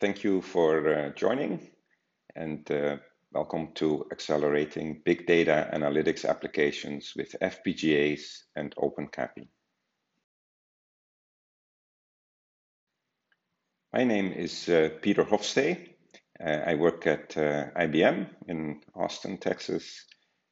Thank you for joining and welcome to Accelerating Big Data Analytics Applications with FPGAs and OpenCAPI. My name is Peter Hofstee. I work at IBM in Austin, Texas,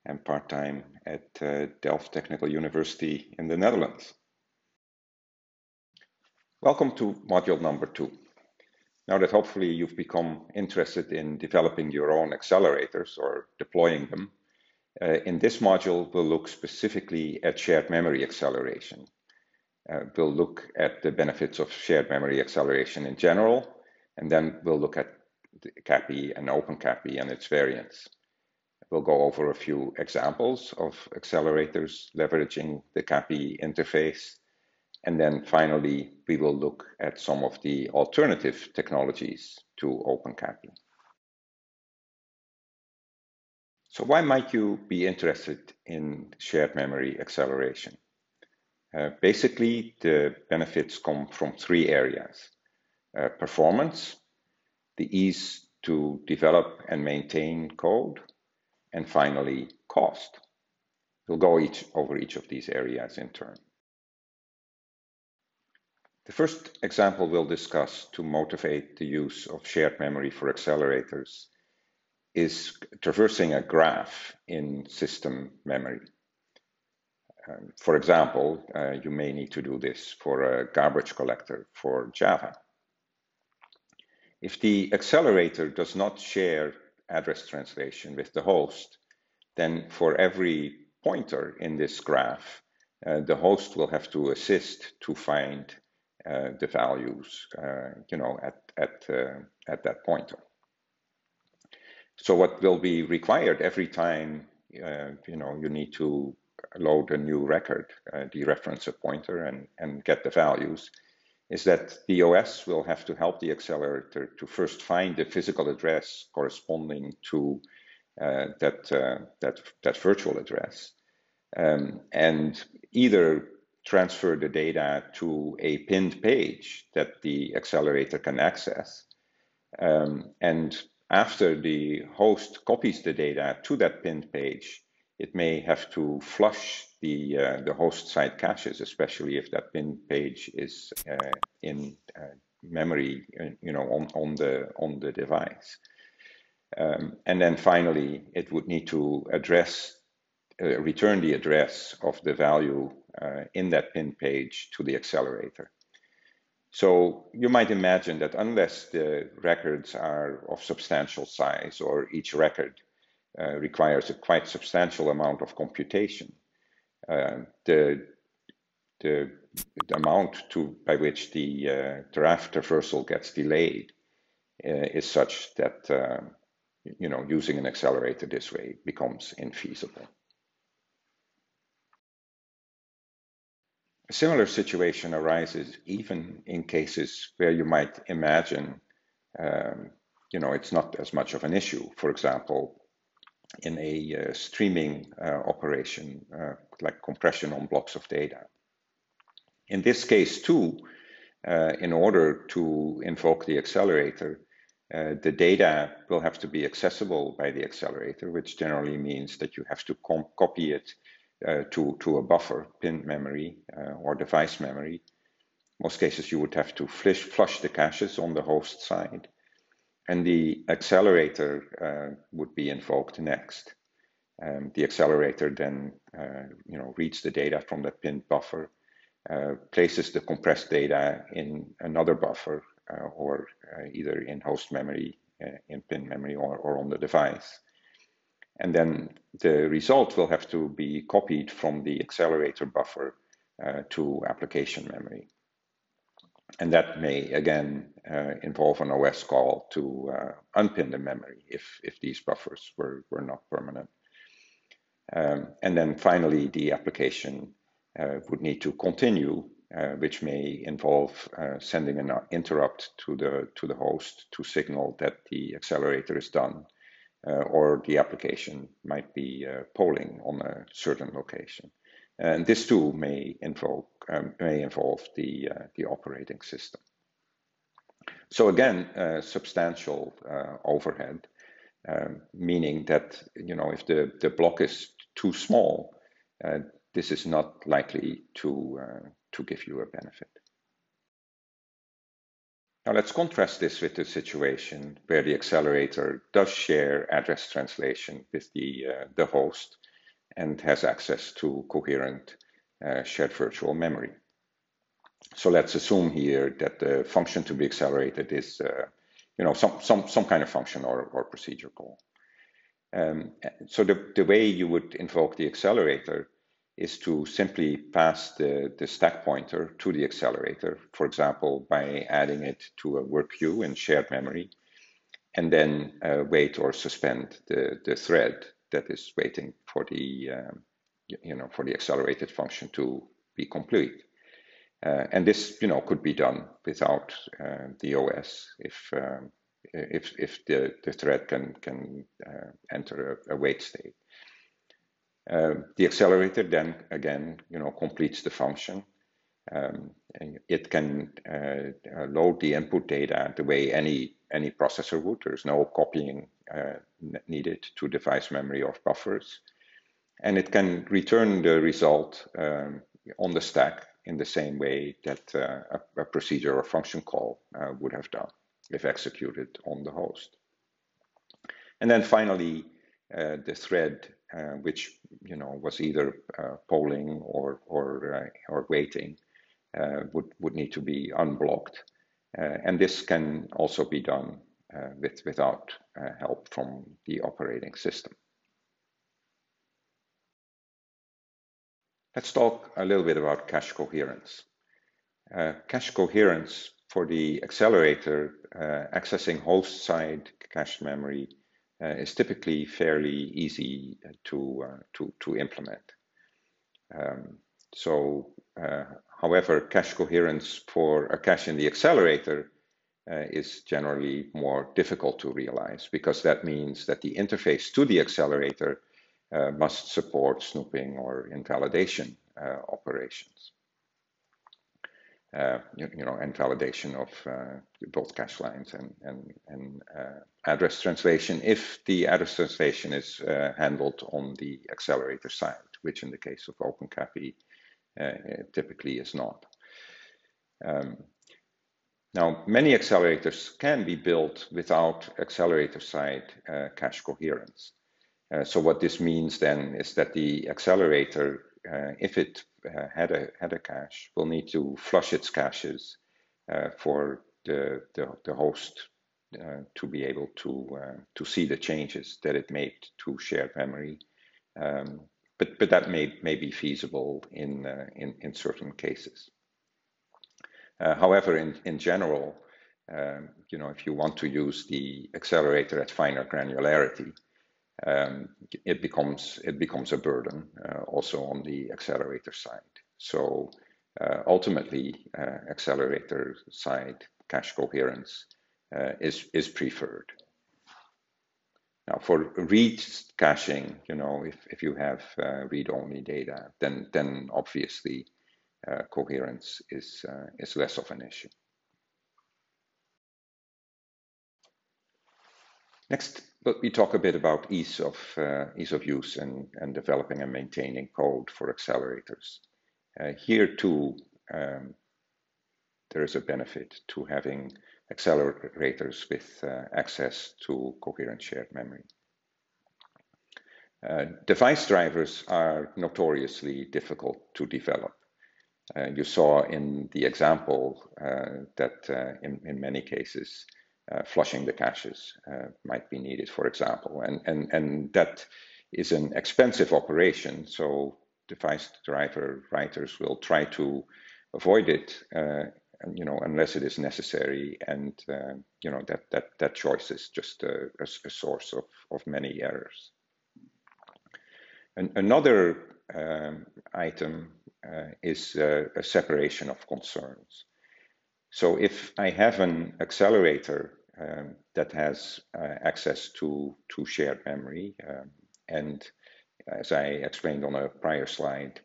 and part-time at Delft Technical University in the Netherlands. Welcome to module number 2. Now that hopefully you've become interested in developing your own accelerators or deploying them, in this module we'll look specifically at shared memory acceleration. We'll look at the benefits of shared memory acceleration in general, and then we'll look at CAPI and OpenCAPI and its variants. We'll go over a few examples of accelerators leveraging the CAPI interface. And then finally, we will look at some of the alternative technologies to OpenCAPI. So why might you be interested in shared memory acceleration? Basically, the benefits come from 3 areas. Performance, the ease to develop and maintain code, and finally, cost. We'll go over each of these areas in turn. The first example we'll discuss to motivate the use of shared memory for accelerators is traversing a graph in system memory. For example, you may need to do this for a garbage collector for Java. If the accelerator does not share address translation with the host, then for every pointer in this graph, the host will have to assist to find the values, at that pointer. So what will be required every time, you need to load a new record, dereference a pointer and get the values, is that the OS will have to help the accelerator to first find the physical address corresponding to that virtual address, and either transfer the data to a pinned page that the accelerator can access. And after the host copies the data to that pinned page, it may have to flush the host side caches, especially if that pinned page is in memory, on the device. And then finally, it would need to return the address of the value in that pinned page to the accelerator. So you might imagine that unless the records are of substantial size, or each record requires a quite substantial amount of computation, the amount by which the graph traversal gets delayed is such that using an accelerator this way becomes infeasible. A similar situation arises even in cases where you might imagine, it's not as much of an issue. For example, in a streaming operation, like compression on blocks of data. In this case too, in order to invoke the accelerator, the data will have to be accessible by the accelerator, which generally means that you have to copy it to a buffer, pinned memory or device memory. Most cases you would have to flush the caches on the host side, and the accelerator would be invoked next. The accelerator then reads the data from the pinned buffer, places the compressed data in another buffer, or either in host memory, in pin memory, or on the device. And then the result will have to be copied from the accelerator buffer to application memory. And that may, again, involve an OS call to unpin the memory if these buffers were not permanent. And then finally, the application would need to continue, which may involve sending an interrupt to the host to signal that the accelerator is done, or the application might be polling on a certain location. And this too may involve the operating system. So again, substantial overhead, meaning that if the block is too small, this is not likely to give you a benefit. Now let's contrast this with the situation where the accelerator does share address translation with the host and has access to coherent shared virtual memory. So let's assume here that the function to be accelerated is some kind of function or procedure call. So the way you would invoke the accelerator is to simply pass the stack pointer to the accelerator, for example, by adding it to a work queue in shared memory, and then wait or suspend the thread that is waiting for the for the accelerated function to be complete. And this could be done without the OS if the thread can enter a wait state. The accelerator then again completes the function. It can load the input data the way any processor would. There's no copying needed to device memory or buffers, and it can return the result on the stack in the same way that a procedure or function call would have done if executed on the host. And then finally, the thread which was either polling or waiting would need to be unblocked, and this can also be done without help from the operating system. Let's talk a little bit about cache coherence. Cache coherence for the accelerator accessing host-side cache memory is typically fairly easy to implement. However, cache coherence for a cache in the accelerator is generally more difficult to realize, because that means that the interface to the accelerator must support snooping or invalidation operations. Invalidation of both cache lines and address translation if the address translation is handled on the accelerator side, which in the case of OpenCAPI typically is not. Now, many accelerators can be built without accelerator side cache coherence. So what this means then is that the accelerator, if it had a cache, will need to flush its caches for the host to be able to see the changes that it made to shared memory. But that may be feasible in certain cases. However, in general, if you want to use the accelerator at finer granularity, it becomes a burden also on the accelerator side. So ultimately, accelerator side cache coherence is preferred. Now, for read caching, if you have read-only data, then obviously coherence is less of an issue. Next, let me talk a bit about ease of use and developing and maintaining code for accelerators. Here too, there is a benefit to having accelerators with access to coherent shared memory. Device drivers are notoriously difficult to develop. You saw in the example that in many cases, flushing the caches might be needed, for example, and that is an expensive operation. So device driver writers will try to avoid it, unless it is necessary, and that choice is just a source of many errors. And another item is a separation of concerns. So if I have an accelerator that has access to shared memory, and as I explained on a prior slide,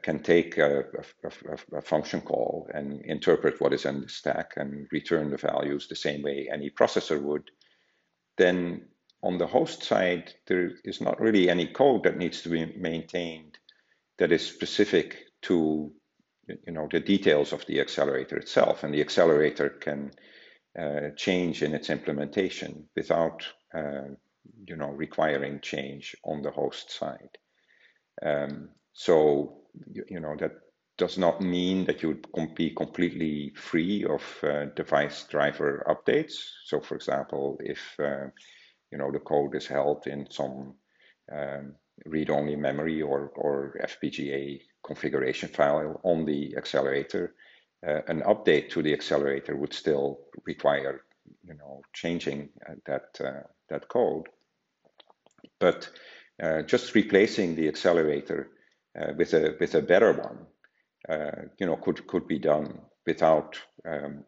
can take a function call and interpret what is in the stack and return the values the same way any processor would, then on the host side, there is not really any code that needs to be maintained that is specific to the details of the accelerator itself, and the accelerator can change in its implementation without requiring change on the host side. So that does not mean that you would be completely free of device driver updates. So for example, if the code is held in some read-only memory or FPGA configuration file on the accelerator, an update to the accelerator would still require changing that code. But just replacing the accelerator with a better one, could be done without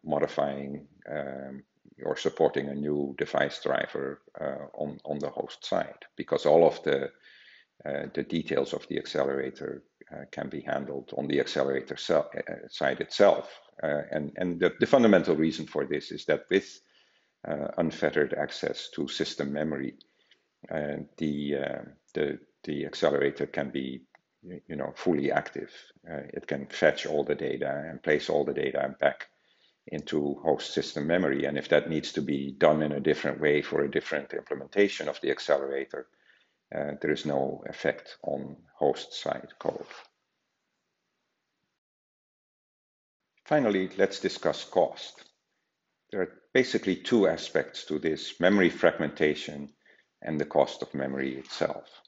modifying or supporting a new device driver on the host side, because all of the details of the accelerator can be handled on the accelerator side itself. And the fundamental reason for this is that with unfettered access to system memory, the accelerator can be fully active. It can fetch all the data and place all the data back into host system memory. And if that needs to be done in a different way for a different implementation of the accelerator, there is no effect on host side code. Finally, let's discuss cost. There are basically two aspects to this: memory fragmentation and the cost of memory itself.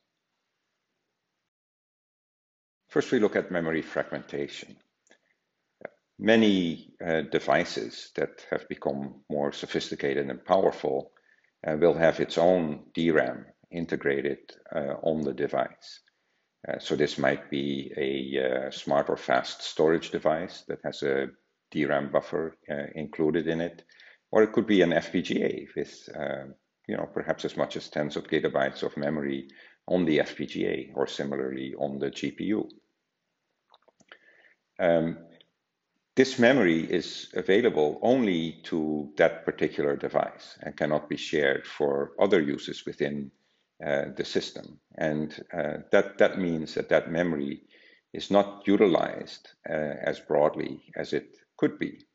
First, we look at memory fragmentation. Many devices that have become more sophisticated and powerful will have its own DRAM integrated on the device. So this might be a smart or fast storage device that has a DRAM buffer included in it, or it could be an FPGA with perhaps as much as tens of gigabytes of memory on the FPGA, or similarly on the GPU. This memory is available only to that particular device and cannot be shared for other uses within the system. And that means that memory is not utilized as broadly as it could be.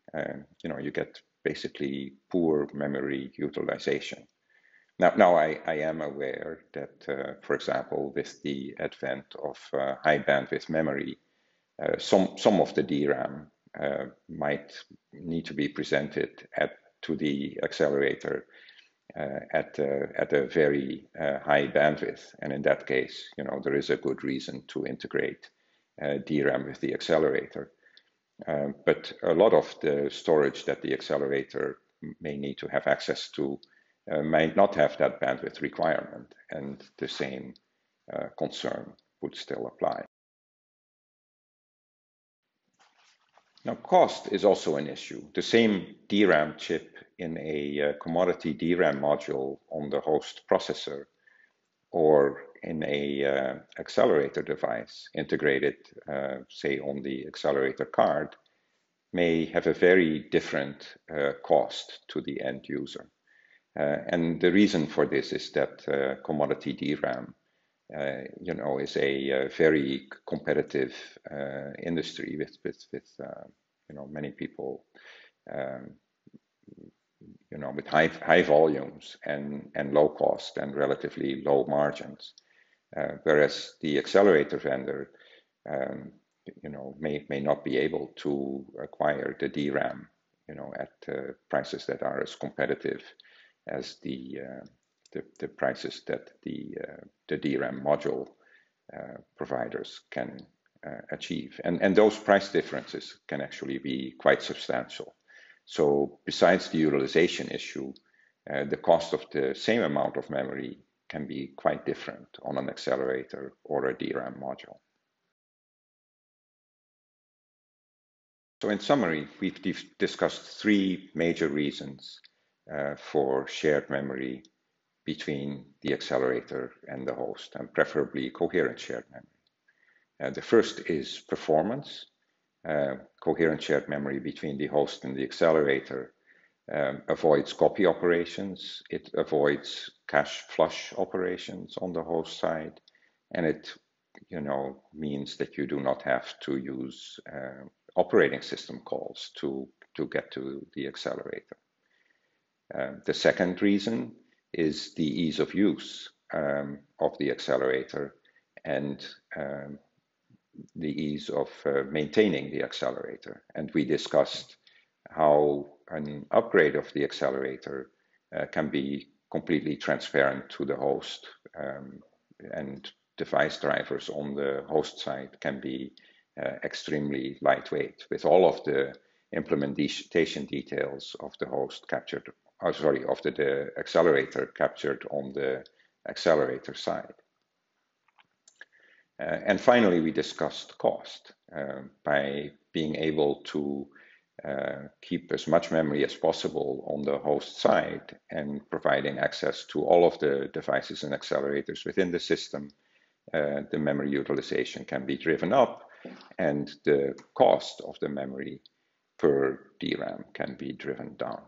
You get basically poor memory utilization. Now I am aware that, for example, with the advent of high bandwidth memory, some of the DRAM might need to be presented to the accelerator at a very high bandwidth, and in that case, there is a good reason to integrate DRAM with the accelerator. But a lot of the storage that the accelerator may need to have access to might not have that bandwidth requirement, and the same concern would still apply. Now, cost is also an issue. The same DRAM chip in a commodity DRAM module on the host processor, or in a accelerator device integrated, say, on the accelerator card, may have a very different cost to the end user. And the reason for this is that commodity DRAM is a very competitive industry with many people, with high volumes and low cost and relatively low margins, whereas the accelerator vendor, may not be able to acquire the DRAM, at prices that are as competitive as the prices that the DRAM module providers can achieve. And those price differences can actually be quite substantial. So besides the utilization issue, the cost of the same amount of memory can be quite different on an accelerator or a DRAM module. So in summary, we've discussed three major reasons for shared memory between the accelerator and the host, and preferably coherent shared memory. The first is performance. Coherent shared memory between the host and the accelerator avoids copy operations. It avoids cache flush operations on the host side, and it means that you do not have to use operating system calls to get to the accelerator. The second reason is the ease of use of the accelerator and the ease of maintaining the accelerator. And we discussed how an upgrade of the accelerator can be completely transparent to the host, and device drivers on the host side can be extremely lightweight, with all of the implementation details of the host captured, of the accelerator captured on the accelerator side. And finally, we discussed cost. By being able to keep as much memory as possible on the host side and providing access to all of the devices and accelerators within the system, the memory utilization can be driven up and the cost of the memory per DRAM can be driven down.